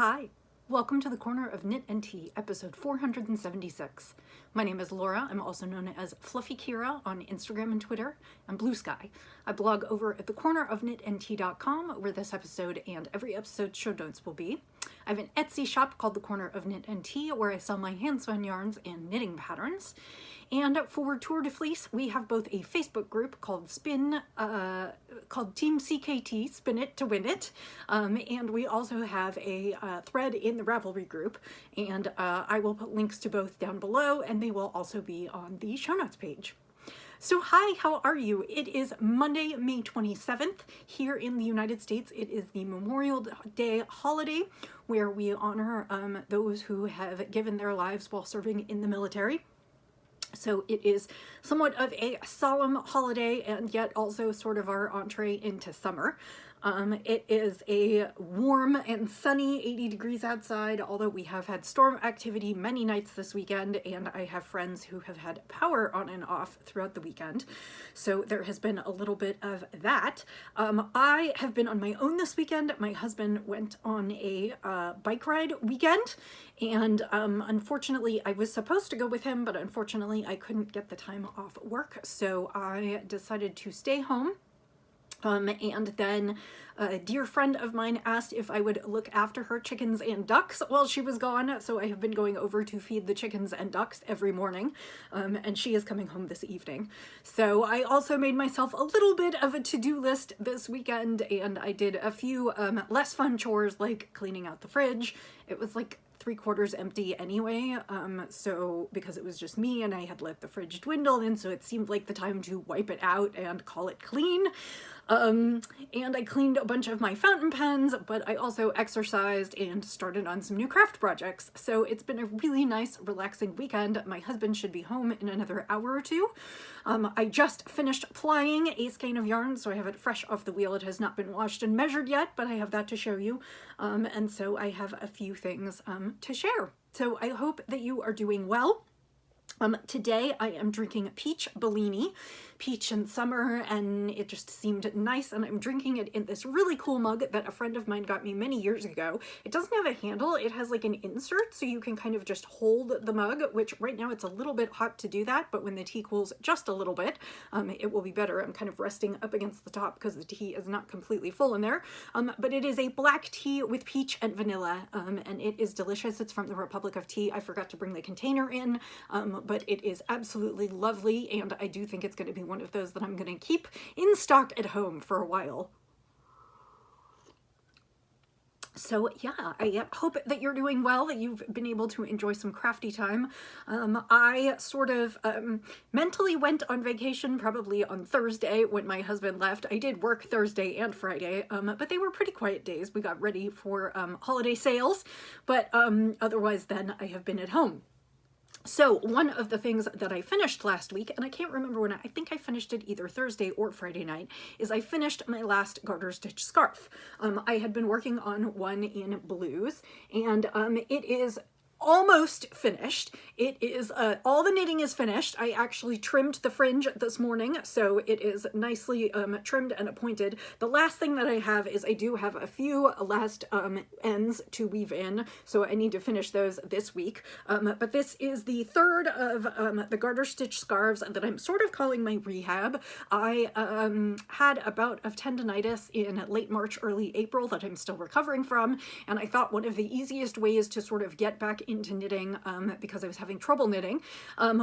Hi, welcome to the Corner of Knit and Tea, episode 476. My name is Laura. I'm also known as Fluffy Kira on Instagram and Twitter, and Blue Sky. I blog over at thecornerofknitandtea.com, where this episode and every episode's show notes will be. I have an Etsy shop called The Corner of Knit and Tea, where I sell my hand-spun yarns and knitting patterns. And for Tour de Fleece, we have both a Facebook group called called Team CKT, Spin It to Win It, and we also have a thread in the Ravelry group, and I will put links to both down below, and they will also be on the show notes page. So hi, how are you? It is Monday, May 27th. Here in the United States, it is the Memorial Day holiday, where we honor those who have given their lives while serving in the military. So it is somewhat of a solemn holiday and yet also sort of our entree into summer. It is a warm and sunny 80 degrees outside, although we have had storm activity many nights this weekend, and I have friends who have had power on and off throughout the weekend. So there has been a little bit of that. I have been on my own this weekend. My husband went on a bike ride weekend, and unfortunately I was supposed to go with him, but unfortunately I couldn't get the time off work, so I decided to stay home. And then a dear friend of mine asked if I would look after her chickens and ducks while she was gone, so I have been going over to feed the chickens and ducks every morning, and she is coming home this evening. So I also made myself a little bit of a to-do list this weekend, and I did a few less fun chores like cleaning out the fridge. It was like 3/4 empty anyway, so because it was just me and I had let the fridge dwindle, and so it seemed like the time to wipe it out and call it clean. And I cleaned a bunch of my fountain pens, but I also exercised and started on some new craft projects. So it's been a really nice, relaxing weekend. My husband should be home in another hour or two. I just finished plying a skein of yarn, so I have it fresh off the wheel. It has not been washed and measured yet, but I have that to show you. And so I have a few things to share. So I hope that you are doing well. Today I am drinking peach Bellini, peach in summer, and it just seemed nice, and I'm drinking it in this really cool mug that a friend of mine got me many years ago. It doesn't have a handle, it has like an insert, so you can kind of just hold the mug, which right now it's a little bit hot to do that, but when the tea cools just a little bit, it will be better. I'm kind of resting up against the top because the tea is not completely full in there, but it is a black tea with peach and vanilla, and it is delicious. It's from the Republic of Tea. I forgot to bring the container in, but it is absolutely lovely, and I do think it's going to be one of those that I'm going to keep in stock at home for a while. So yeah, I hope that you're doing well, that you've been able to enjoy some crafty time. I sort of mentally went on vacation probably on Thursday when my husband left. I did work Thursday and Friday, but they were pretty quiet days. We got ready for holiday sales, but otherwise then I have been at home. So one of the things that I finished last week, and I can't remember when, I think I finished it either Thursday or Friday night, is I finished my last garter stitch scarf. I had been working on one in blues, and it is almost finished. It is all the knitting is finished. I actually trimmed the fringe this morning, so it is nicely trimmed and appointed. The last thing that I have is I do have a few last ends to weave in, so I need to finish those this week. But this is the third of the garter stitch scarves that I'm sort of calling my rehab. I had a bout of tendonitis in late March, early April that I'm still recovering from, and I thought one of the easiest ways to sort of get back into knitting, because I was having trouble knitting,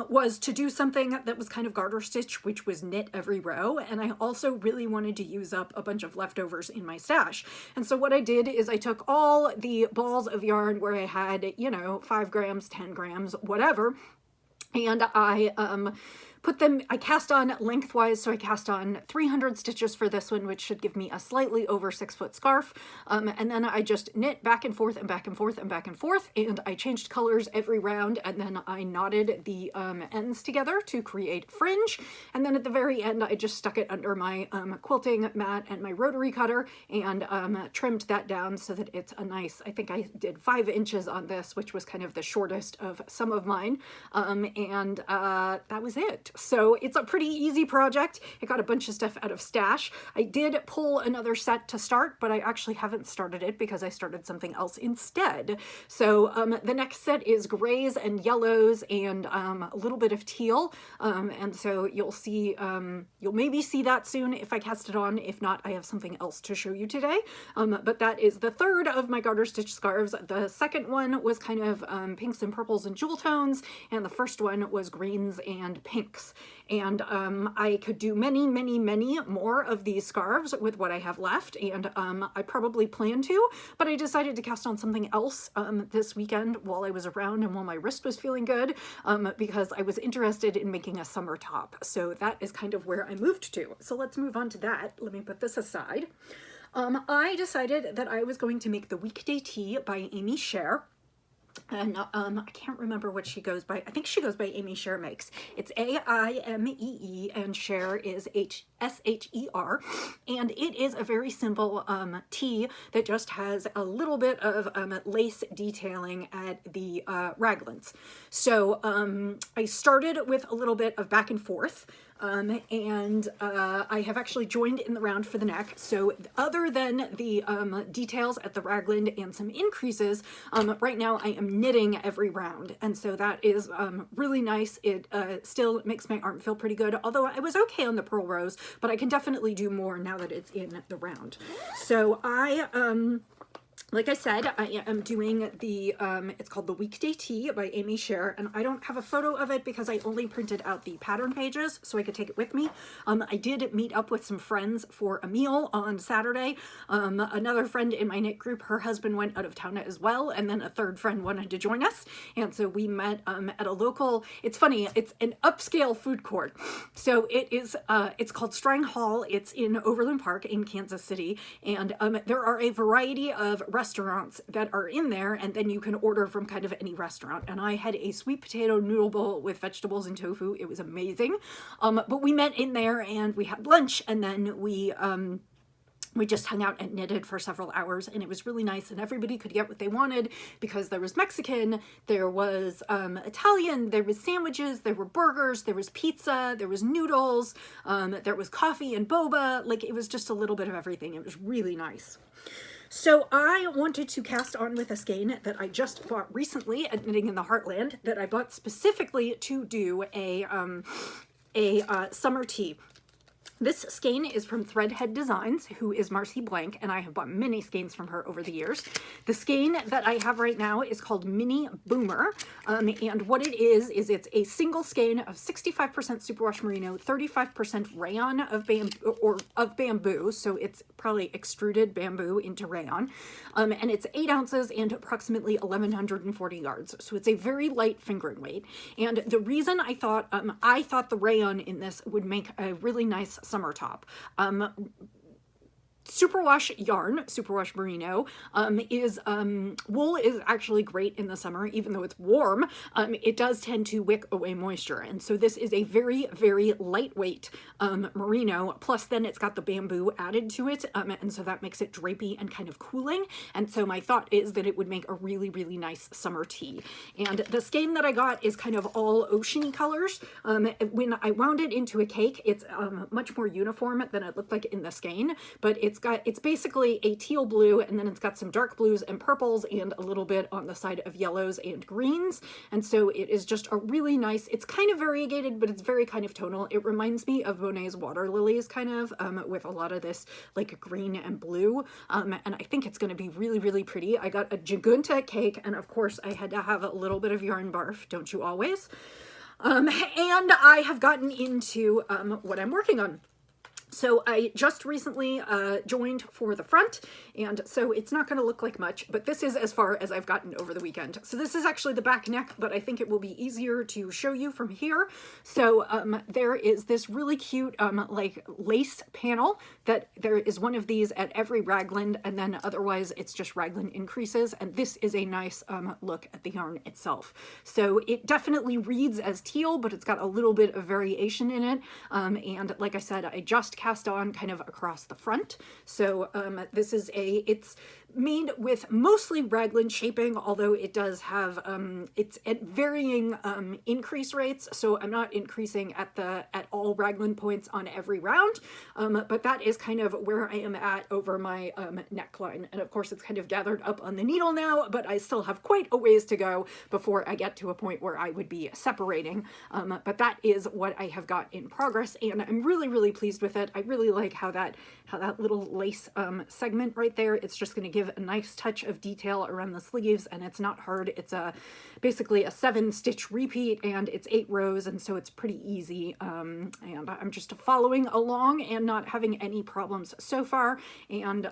was to do something that was kind of garter stitch, which was knit every row, and I also really wanted to use up a bunch of leftovers in my stash. And so what I did is I took all the balls of yarn where I had, you know, 5 grams, 10 grams, whatever, and I put them, I cast on lengthwise, so I cast on 300 stitches for this one, which should give me a slightly over 6-foot scarf, and then I just knit back and forth and back and forth and back and forth, and I changed colors every round, and then I knotted the ends together to create fringe, and then at the very end I just stuck it under my quilting mat and my rotary cutter, and trimmed that down so that it's a nice, I think I did 5 inches on this, which was kind of the shortest of some of mine, and that was it. So it's a pretty easy project. I got a bunch of stuff out of stash. I did pull another set to start, but I actually haven't started it because I started something else instead. So the next set is grays and yellows and a little bit of teal. And so you'll see, you'll maybe see that soon if I cast it on. If not, I have something else to show you today. But that is the third of my garter stitch scarves. The second one was kind of pinks and purples and jewel tones, and the first one was greens and pinks. And I could do many more of these scarves with what I have left, and I probably plan to, but I decided to cast on something else this weekend while I was around and while my wrist was feeling good, because I was interested in making a summer top. So that is kind of where I moved to. So let's move on to that. Let me put this aside. I decided that I was going to make the Weekday Tea by Amy Sher. And I can't remember what she goes by. I think she goes by Amy Sher Makes. It's A-I-M-E-E, and Sher is S-H-E-R. And it is a very simple tea that just has a little bit of lace detailing at the raglans. So I started with a little bit of back and forth. I have actually joined in the round for the neck. So other than the details at the raglan and some increases, right now I am knitting every round. And so that is really nice. It still makes my arm feel pretty good, although I was okay on the purl rows, but I can definitely do more now that it's in the round. So like I said, I am doing the, it's called the Weekday Tea by Amy Sher, and I don't have a photo of it because I only printed out the pattern pages so I could take it with me. I did meet up with some friends for a meal on Saturday. Another friend in my knit group, her husband went out of town as well, and then a third friend wanted to join us, and so we met at a local, it's funny, it's an upscale food court. So it is, it's called Strang Hall. It's in Overland Park in Kansas City, and there are a variety of restaurants that are in there, and then you can order from kind of any restaurant. And I had a sweet potato noodle bowl with vegetables and tofu. It was amazing. But we met in there and we had lunch, and then we just hung out and knitted for several hours, and it was really nice, and everybody could get what they wanted because there was Mexican, there was Italian, there was sandwiches, there were burgers, there was pizza, there was noodles, there was coffee and boba. Like, it was just a little bit of everything. It was really nice. So I wanted to cast on with a skein that I just bought recently at Knitting in the Heartland, that I bought specifically to do a summer tea. This skein is from Threadhead Designs, who is Marcy Blank, and I have bought many skeins from her over the years. The skein that I have right now is called Mini Boomer, and what it is it's a single skein of 65% superwash merino, 35% rayon of bamboo, so it's probably extruded bamboo into rayon, and it's 8 ounces and approximately 1,140 yards, so it's a very light fingering weight. And the reason I thought the rayon in this would make a really nice summer top. Superwash yarn, superwash merino, wool is actually great in the summer, even though it's warm. It does tend to wick away moisture, and so this is a very lightweight merino, plus then it's got the bamboo added to it, and so that makes it drapey and kind of cooling, and so my thought is that it would make a really nice summer tea. And the skein that I got is kind of all oceany colors. When I wound it into a cake, it's much more uniform than it looked like in the skein, but it's basically a teal blue, and then it's got some dark blues and purples and a little bit on the side of yellows and greens. And so it is just a really nice, it's kind of variegated, but it's very kind of tonal. It reminds me of Monet's Water Lilies, kind of, with a lot of this like green and blue. And I think it's going to be really pretty. I got a Jagunta cake, and of course I had to have a little bit of yarn barf, don't you always? And I have gotten into what I'm working on. So I just recently joined for the front, and so it's not going to look like much, but this is as far as I've gotten over the weekend. So this is actually the back neck, but I think it will be easier to show you from here. So there is this really cute like lace panel that there is one of these at every raglan, and then otherwise it's just raglan increases, and this is a nice look at the yarn itself. So it definitely reads as teal, but it's got a little bit of variation in it, and like I said, I just cast on kind of across the front. So this is it's made with mostly raglan shaping, although it does have, it's at varying increase rates, so I'm not increasing at all raglan points on every round, but that is kind of where I am at over my neckline. And of course it's kind of gathered up on the needle now, but I still have quite a ways to go before I get to a point where I would be separating, but that is what I have got in progress, and I'm really, really pleased with it. I really like how that little lace segment right there, it's just going to give a nice touch of detail around the sleeves, and it's not hard. It's basically a 7-stitch repeat, and it's 8 rows, and so it's pretty easy, and I'm just following along and not having any problems so far. And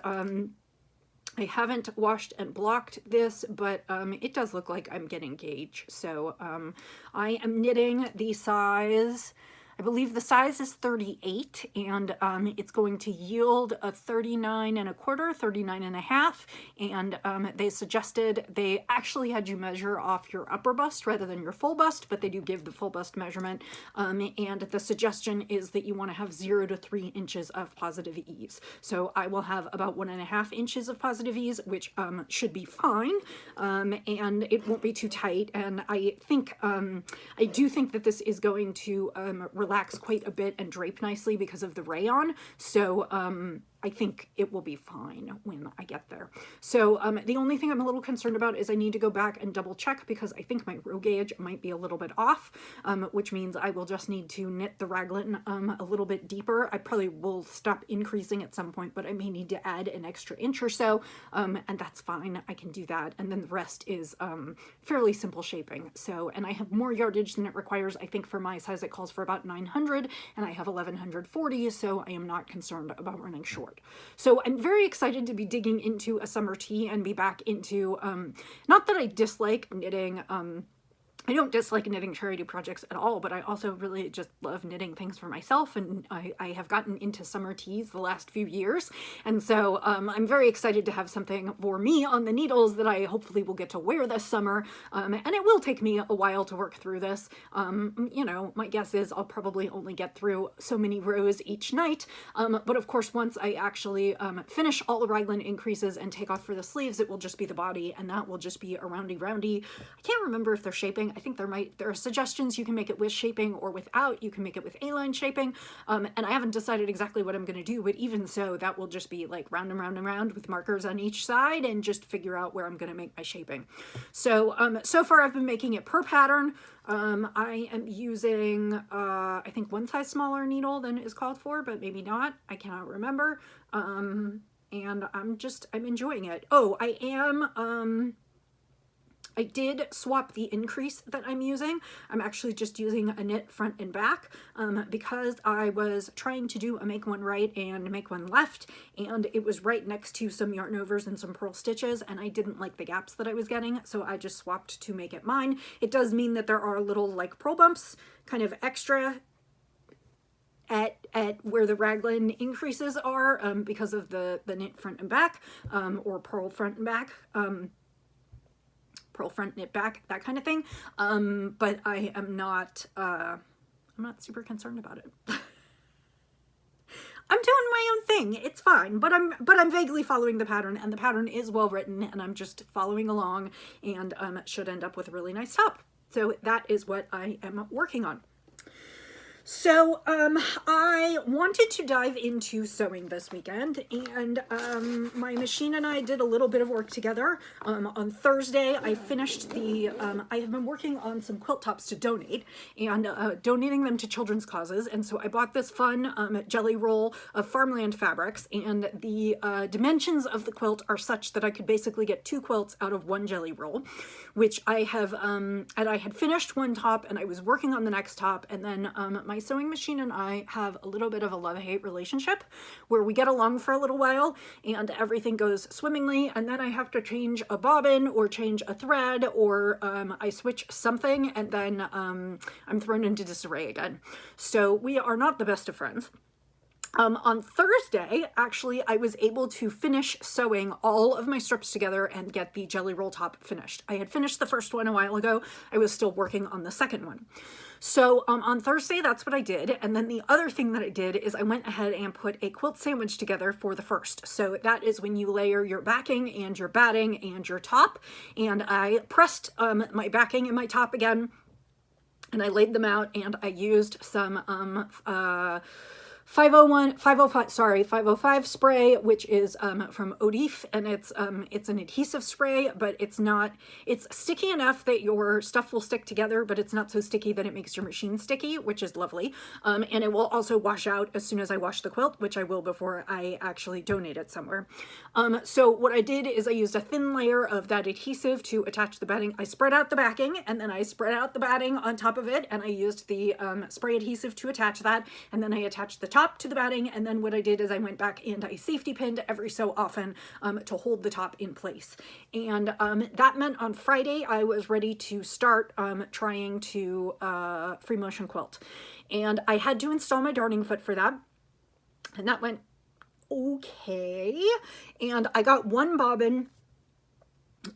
I haven't washed and blocked this, but it does look like I'm getting gauge. So I am knitting the size, I believe the size is 38, and it's going to yield a 39.25, 39.5, and they suggested, they actually had you measure off your upper bust rather than your full bust, but they do give the full bust measurement, and the suggestion is that you want to have 0 to 3 inches of positive ease. So I will have about 1.5 inches of positive ease, which should be fine, and it won't be too tight, and I think, I do think that this is going to relax quite a bit and drape nicely because of the rayon. So I think it will be fine when I get there. So the only thing I'm a little concerned about is I need to go back and double check, because I think my row gauge might be a little bit off, which means I will just need to knit the raglan a little bit deeper. I probably will stop increasing at some point, but I may need to add an extra inch or so, and that's fine. I can do that. And then the rest is fairly simple shaping. So, and I have more yardage than it requires. I think for my size it calls for about 900, and I have 1140, so I am not concerned about running short. So I'm very excited to be digging into a summer tee and be back into, not that I dislike knitting, I don't dislike knitting charity projects at all, but I also really just love knitting things for myself, and I have gotten into summer tees the last few years, and so I'm very excited to have something for me on the needles that I hopefully will get to wear this summer, and it will take me a while to work through this. You know, my guess is I'll probably only get through so many rows each night, but of course once I actually finish all the raglan increases and take off for the sleeves, it will just be the body, and that will just be a roundy. I can't remember if they're shaping. I think there are suggestions you can make it with shaping or without. You can make it with A-line shaping, and I haven't decided exactly what I'm going to do, but even so, that will just be like round and round and round with markers on each side, and just figure out where I'm going to make my shaping. So so far I've been making it per pattern. I am using I think 1 size smaller needle than is called for, but maybe not, I cannot remember, and I'm enjoying it. Oh, I did swap the increase that I'm using. I'm actually just using a knit front and back, because I was trying to do a make one right and make one left, and it was right next to some yarn overs and some purl stitches, and I didn't like the gaps that I was getting, so I just swapped to make it mine. It does mean that there are little like purl bumps kind of extra at where the raglan increases are, because of the knit front and back, or purl front and back, purl front, knit back, that kind of thing, but I am not I'm not super concerned about it. I'm doing my own thing, it's fine, but I'm vaguely following the pattern, and the pattern is well written, and I'm just following along, and should end up with a really nice top. So that is what I am working on. So I wanted to dive into sewing this weekend, and my machine and I did a little bit of work together. On Thursday, I finished I have been working on some quilt tops to donate, and donating them to children's causes, and so I bought this fun jelly roll of farmland fabrics, and the dimensions of the quilt are such that I could basically get 2 quilts out of 1 jelly roll, which I have, and I had finished one top, and I was working on the next top, and then my sewing machine and I have a little bit of a love-hate relationship where we get along for a little while and everything goes swimmingly, and then I have to change a bobbin or change a thread, or I switch something, and then I'm thrown into disarray again. So we are not the best of friends. On Thursday, actually, I was able to finish sewing all of my strips together and get the jelly roll top finished. I had finished the first one a while ago. I was still working on the second one. So on Thursday, that's what I did. And then the other thing that I did is I went ahead and put a quilt sandwich together for the first. So that is when you layer your backing and your batting and your top. And I pressed my backing and my top again, and I laid them out, and I used some 505 spray, which is from Odif, and it's an adhesive spray, but it's sticky enough that your stuff will stick together, but it's not so sticky that it makes your machine sticky, which is lovely. And it will also wash out as soon as I wash the quilt, which I will before I actually donate it somewhere. So what I did is I used a thin layer of that adhesive to attach the batting. I spread out the backing, and then I spread out the batting on top of it, and I used the spray adhesive to attach that, and then I attached the top to the batting, and then what I did is I went back and I safety pinned every so often to hold the top in place. And that meant on Friday I was ready to start trying to free motion quilt. And I had to install my darning foot for that, and that went okay. And I got one bobbin.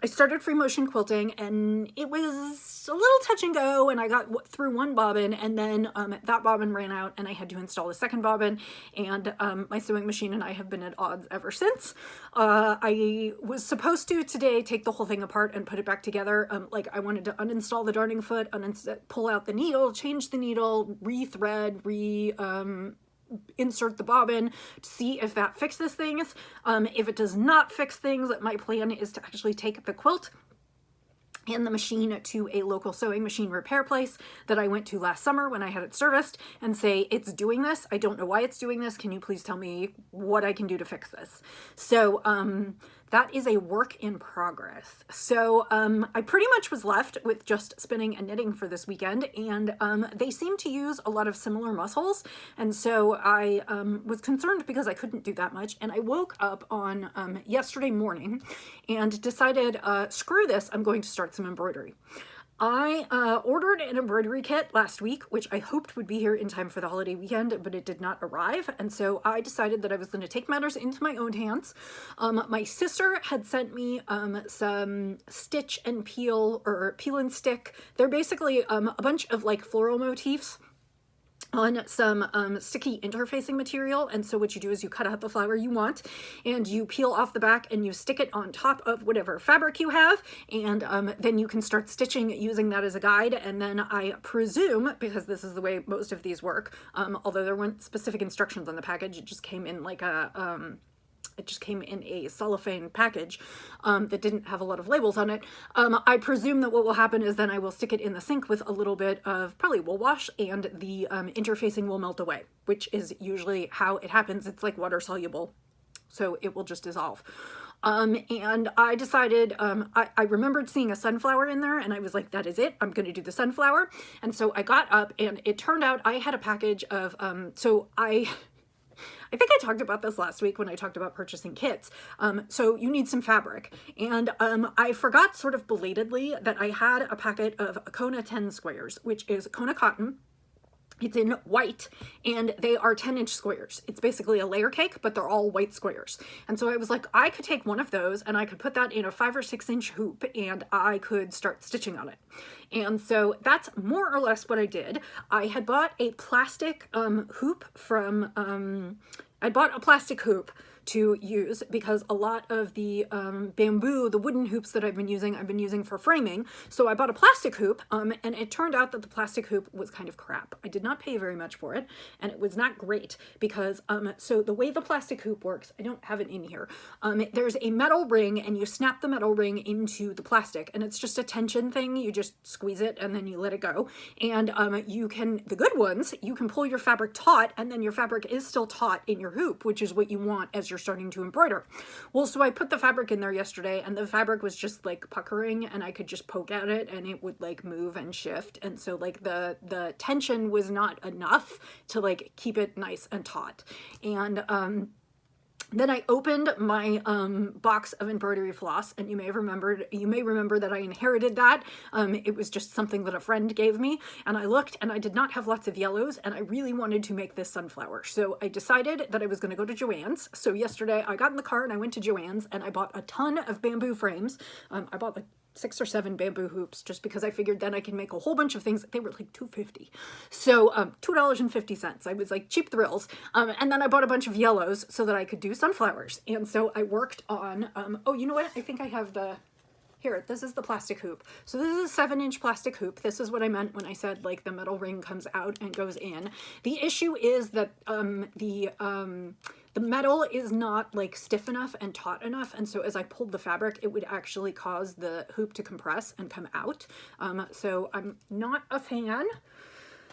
I started free motion quilting, and it was a little touch and go, and I got through one bobbin, and then that bobbin ran out, and I had to install a second bobbin, and my sewing machine and I have been at odds ever since. I was supposed to today take the whole thing apart and put it back together. Like, I wanted to uninstall the darning foot, pull out the needle, change the needle, re-thread, insert the bobbin to see if that fixes things. If it does not fix things, my plan is to actually take the quilt and the machine to a local sewing machine repair place that I went to last summer when I had it serviced and say, it's doing this. I don't know why it's doing this. Can you please tell me what I can do to fix this? So that is a work in progress. So I pretty much was left with just spinning and knitting for this weekend, and they seem to use a lot of similar muscles, and so I was concerned because I couldn't do that much, and I woke up on yesterday morning and decided, screw this, I'm going to start some embroidery. I ordered an embroidery kit last week, which I hoped would be here in time for the holiday weekend, but it did not arrive. And so I decided that I was going to take matters into my own hands. My sister had sent me some stitch and peel, or peel and stick. They're basically a bunch of like floral motifs on some sticky interfacing material. And so what you do is you cut out the flower you want, and you peel off the back, and you stick it on top of whatever fabric you have, and then you can start stitching using that as a guide. And then I presume, because this is the way most of these work, although there weren't specific instructions on the package, it just came in like a it just came in a cellophane package that didn't have a lot of labels on it. I presume that what will happen is then I will stick it in the sink with a little bit of probably wool wash, and the interfacing will melt away, which is usually how it happens. It's like water soluble, so it will just dissolve. And I decided, I remembered seeing a sunflower in there, and I was like, that is it, I'm going to do the sunflower. And so I got up, and it turned out I had a package of, I think I talked about this last week when I talked about purchasing kits. So you need some fabric. And I forgot sort of belatedly that I had a packet of Kona 10 squares, which is Kona cotton. It's in white, and they are 10-inch squares. It's basically a layer cake, but they're all white squares. And so I was like, I could take one of those, and I could put that in a 5 or 6 inch hoop, and I could start stitching on it. And so that's more or less what I did. I had bought a plastic hoop from, I bought a plastic hoop to use because a lot of the bamboo, the wooden hoops that I've been using for framing. So I bought a plastic hoop, and it turned out that the plastic hoop was kind of crap. I did not pay very much for it, and it was not great because, so the way the plastic hoop works, I don't have it in here, there's a metal ring, and you snap the metal ring into the plastic, and it's just a tension thing. You just squeeze it, and then you let it go. And you can, the good ones, you can pull your fabric taut, and then your fabric is still taut in your hoop, which is what you want as you're starting to embroider. Well, so I put the fabric in there yesterday, and the fabric was just like puckering, and I could just poke at it and it would like move and shift, and so like the tension was not enough to like keep it nice and taut. And Then I opened my box of embroidery floss, and you may remember that I inherited that. It was just something that a friend gave me, and I looked and I did not have lots of yellows, and I really wanted to make this sunflower. So I decided that I was going to go to Joann's. So yesterday I got in the car and I went to Joann's and I bought a ton of bamboo frames. I bought like 6 or 7 bamboo hoops just because I figured then I can make a whole bunch of things. They were like $2.50. So $2.50. I was like, cheap thrills. And then I bought a bunch of yellows so that I could do sunflowers. And so I worked on, oh, you know what? I think I have here, this is the plastic hoop. So this is a 7-inch plastic hoop. This is what I meant when I said like the metal ring comes out and goes in. The issue is that the metal is not like stiff enough and taut enough, and so as I pulled the fabric, it would actually cause the hoop to compress and come out. So I'm not a fan.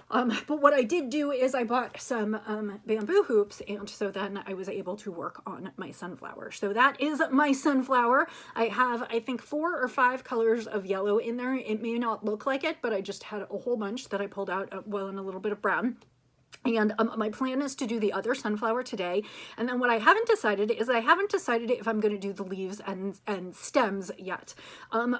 But what I did do is I bought some bamboo hoops, and so then I was able to work on my sunflower. So that is my sunflower. I have, I think, 4 or 5 colors of yellow in there. It may not look like it, but I just had a whole bunch that I pulled out, well, and a little bit of brown. And my plan is to do the other sunflower today. And then what I haven't decided is I haven't decided if I'm going to do the leaves and stems yet.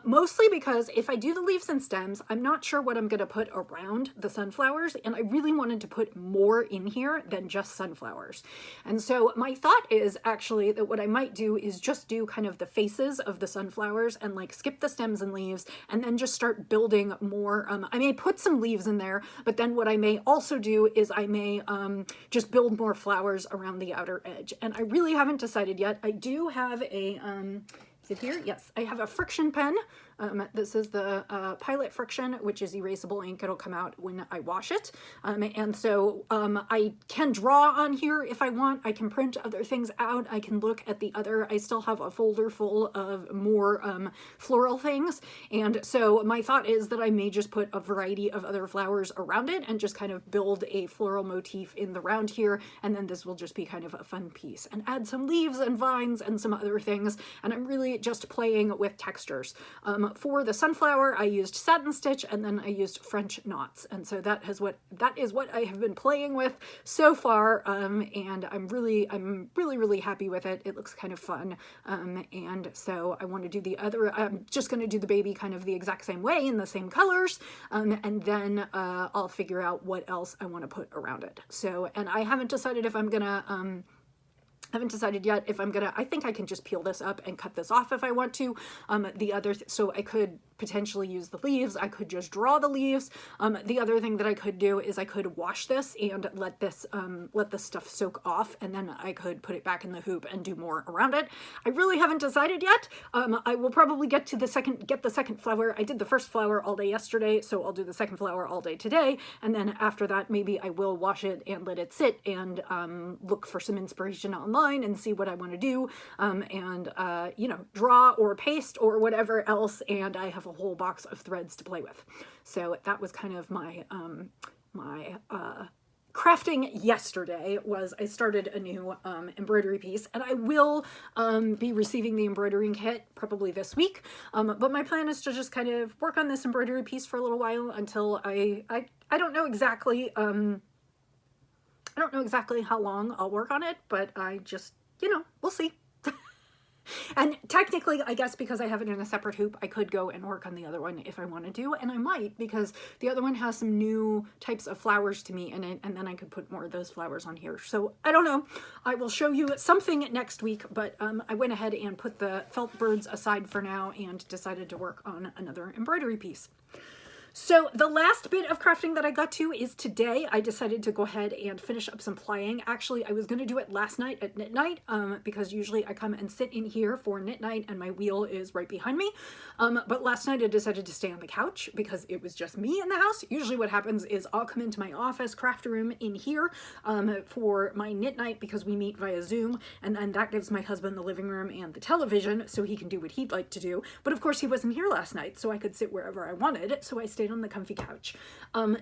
Mostly because if I do the leaves and stems, I'm not sure what I'm going to put around the sunflowers. And I really wanted to put more in here than just sunflowers. And so my thought is actually that what I might do is just do kind of the faces of the sunflowers and like skip the stems and leaves and then just start building more. I may put some leaves in there, but then what I may also do is I may just build more flowers around the outer edge. And I really haven't decided yet. I do have a, is it here? Yes, I have a friction pen. This is the Pilot Friction, which is erasable ink. It'll come out when I wash it. And so I can draw on here if I want. I can print other things out. I can look at the other. I still have a folder full of more floral things. And so my thought is that I may just put a variety of other flowers around it and just kind of build a floral motif in the round here. And then this will just be kind of a fun piece. And add some leaves and vines and some other things. And I'm really just playing with textures. For the sunflower, I used satin stitch and then I used French knots. And so that is what I have been playing with so far. And I'm really happy with it. It looks kind of fun. And so I want to do the other, I'm just going to do the baby kind of the exact same way in the same colors. And then I'll figure out what else I want to put around it. So, and I haven't decided if I'm gonna, haven't decided yet if I'm gonna, I think I can just peel this up and cut this off if I want to. So I could potentially use the leaves. I could just draw the leaves. The other thing that I could do is I could wash this and let this stuff soak off, and then I could put it back in the hoop and do more around it. I really haven't decided yet. I will probably get the second flower. I did the first flower all day yesterday, so I'll do the second flower all day today, and then after that maybe I will wash it and let it sit and look for some inspiration online and see what I want to do, and you know, draw or paste or whatever else, and I have a whole box of threads to play with. So that was kind of my crafting yesterday. Was I started a new embroidery piece, and I will be receiving the embroidering kit probably this week, but my plan is to just kind of work on this embroidery piece for a little while until I don't know exactly how long I'll work on it, but I just, you know, we'll see. And technically, I guess because I have it in a separate hoop, I could go and work on the other one if I wanted to, and I might, because the other one has some new types of flowers to me in it, and then I could put more of those flowers on here. So I don't know. I will show you something next week, but I went ahead and put the felt birds aside for now and decided to work on another embroidery piece. So the last bit of crafting that I got to is today. I decided to go ahead and finish up some plying. Actually, I was going to do it last night at knit night, because usually I come and sit in here for knit night and my wheel is right behind me. But last night I decided to stay on the couch because it was just me in the house. Usually what happens is I'll come into my office craft room in here for my knit night, because we meet via Zoom, and then that gives my husband the living room and the television so he can do what he'd like to do. But of course he wasn't here last night, so I could sit wherever I wanted. So I stayed stayed on the comfy couch.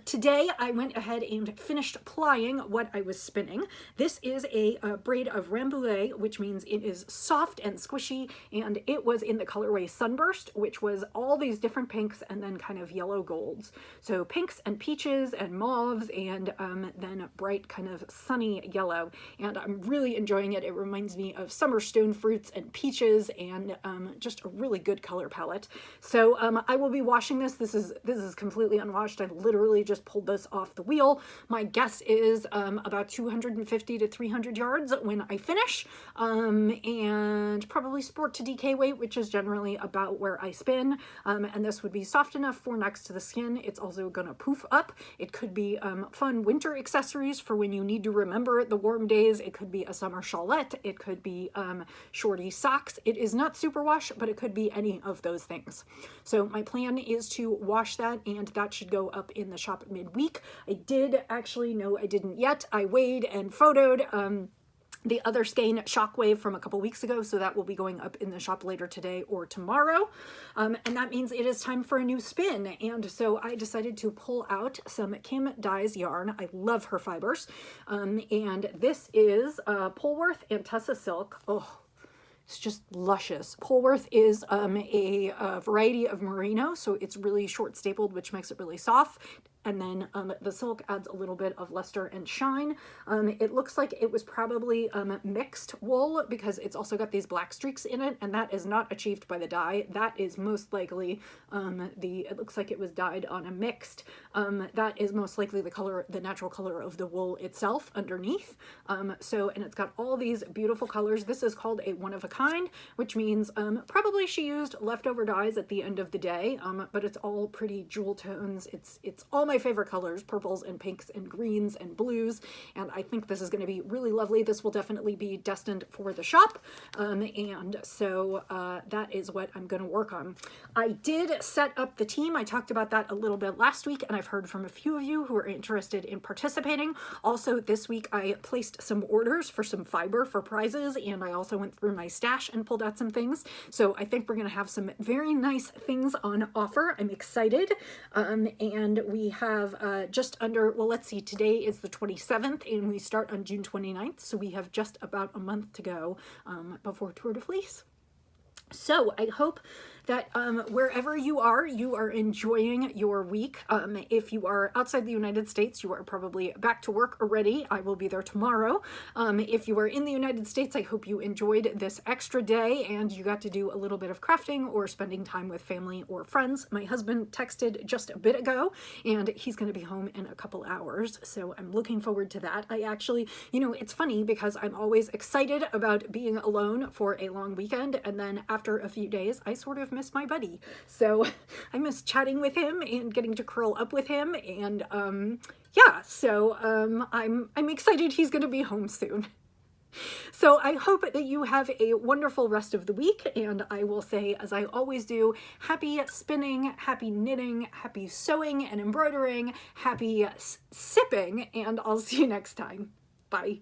Today I went ahead and finished plying what I was spinning. This is a braid of Rambouillet, which means it is soft and squishy, and it was in the colorway Sunburst, which was all these different pinks and then kind of yellow golds. So pinks and peaches and mauves and then bright kind of sunny yellow, and I'm really enjoying it. It reminds me of summer stone fruits and peaches, and just a really good color palette. So I will be washing this. This is completely unwashed. I literally just pulled this off the wheel. My guess is about 250 to 300 yards when I finish, and probably sport to DK weight, which is generally about where I spin, and this would be soft enough for next to the skin. It's also gonna poof up. It could be fun winter accessories for when you need to remember the warm days. It could be a summer shawlette. It could be shorty socks. It is not super wash, but it could be any of those things. So my plan is to wash that, and that should go up in the shop midweek. I did actually, no, I didn't yet. I weighed and photoed the other skein Shockwave from a couple weeks ago, so that will be going up in the shop later today or tomorrow. And that means it is time for a new spin. And so I decided to pull out some Kim Dye's yarn. I love her fibers. And this is Polworth and Tussa Silk. Oh, it's just luscious. Polworth is a variety of merino, so it's really short stapled, which makes it really soft. And then the silk adds a little bit of luster and shine. It looks like it was probably mixed wool, because it's also got these black streaks in it, and that is not achieved by the dye. That is most likely it looks like it was dyed on a mixed. That is most likely the color, the natural color of the wool itself underneath. And it's got all these beautiful colors. This is called a one of a kind, which means probably she used leftover dyes at the end of the day, but it's all pretty jewel tones. It's all my favorite colors, purples and pinks and greens and blues, and I think this is going to be really lovely. This will definitely be destined for the shop, and so that is what I'm going to work on. I did set up the team. I talked about that a little bit last week, and I've heard from a few of you who are interested in participating. Also, this week I placed some orders for some fiber for prizes, and I also went through my stash and pulled out some things, so I think we're going to have some very nice things on offer. I'm excited, and we have just under, well, let's see, today is the 27th and we start on June 29th, so we have just about a month to go before Tour de Fleece. So I hope that wherever you are enjoying your week. If you are outside the United States, you are probably back to work already. I will be there tomorrow. If you are in the United States, I hope you enjoyed this extra day and you got to do a little bit of crafting or spending time with family or friends. My husband texted just a bit ago and he's going to be home in a couple hours, so I'm looking forward to that. I actually, you know, it's funny because I'm always excited about being alone for a long weekend, and then after a few days I sort of miss my buddy. So I miss chatting with him and getting to curl up with him, and yeah, so I'm excited he's going to be home soon. So I hope that you have a wonderful rest of the week, and I will say, as I always do, happy spinning, happy knitting, happy sewing and embroidering, happy sipping, and I'll see you next time. Bye.